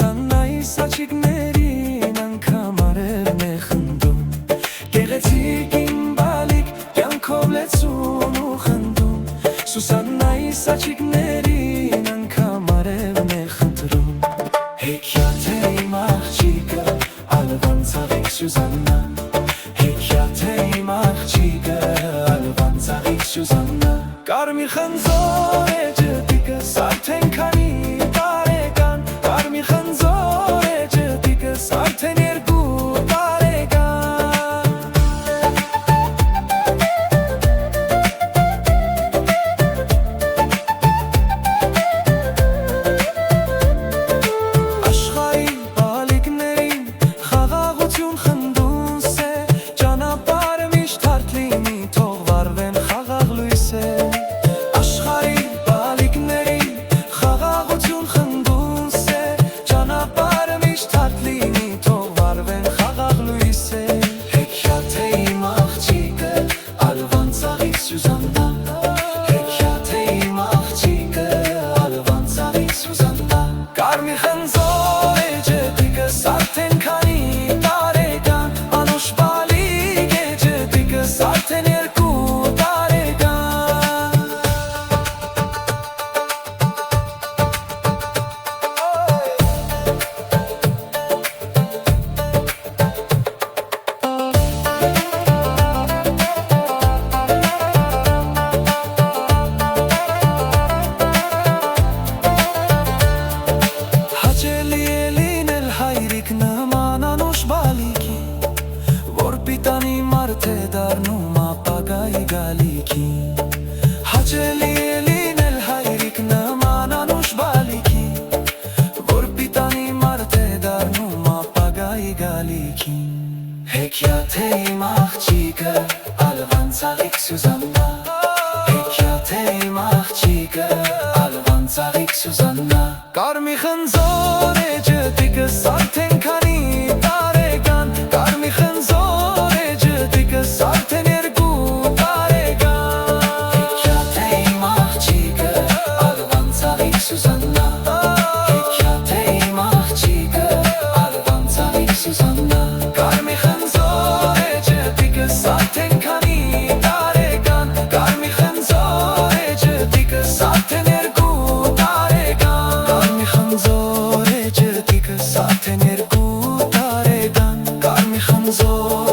Սուսաննայիս աչիկներին անգամ արևն է խնդում Գեղեցիկ իմ բալիկ կյանքով լեցուն ու խնդում Սուսաննայիս աչիկներին անգամ արևն է խնդրում Հեքիաթ է իմ աղջիկը, ալվան ծաղիկ Սուզաննա Հեքիաթ է իմ աղջիկը, ալվան ծաղիկ Սուզաննա Կարմիր խնձոր է ջտիկս, արդեն քանի տարեկան Կարմիր խնձոր է ջտիկս, արդեն 2 տարեկան Աշխարհի բալիկներին խաղաղություն խնդունս է Ճանապարհը միշտ հարթ լինի, թող վարվեն խաղաղ լույսեր Աշխարհի բալիկներին խաղաղություն խնդունս է Ճանապարհը միշտ հարթ լինի, թող վարվեն խաղաղ լույսեր Հեքիաթ է իմ աղջիկը, ալվան ծաղիկ Սուզաննա Հեքիաթ է իմ աղջիկը, ալվան ծաղիկ Սուզաննա Կարմիր խնձոր է ջտիկս, արդեն քանի տարեկան Անուշ բալիկ է ջտիկս, արդեն 2 տարեկան Հաճելի է լինել հայրիկ նման անուշ բալիկի Որ պիտանի մարդ է դառնում ապագայի գալիքին Հաճելի է լինել հայրիկ նման անուշ բալիկի Որ պիտանի մարդ է դառնում ապագայի գալիքին Հեքիաթ է իմ աղջիկը, ալվան ծաղիկ Սուզաննա Հեքիաթ է իմ աղջիկը, ալվան ծաղիկ Սուզաննա Կարմիր խնձոր է ջտիկս, արդեն քանի տարեկան Կարմիր խնձոր է ջտիկս, արդեն 2 տարեկան Հեքիաթ է իմ աղջիկը, ալվան ծաղիկ Սուզաննա Հեքիաթ է իմ աղջիկը, ալվան ծաղիկ Սուզաննա Կարմիր խնձոր է ջտիկս, արդեն քանի տարեկան Կարմիր խնձոր է ջտիկս, արդեն 2 տարեկան Կարմիր խնձոր է ջտիկս, արդեն 2 տարեկան Կարմիր խնձոր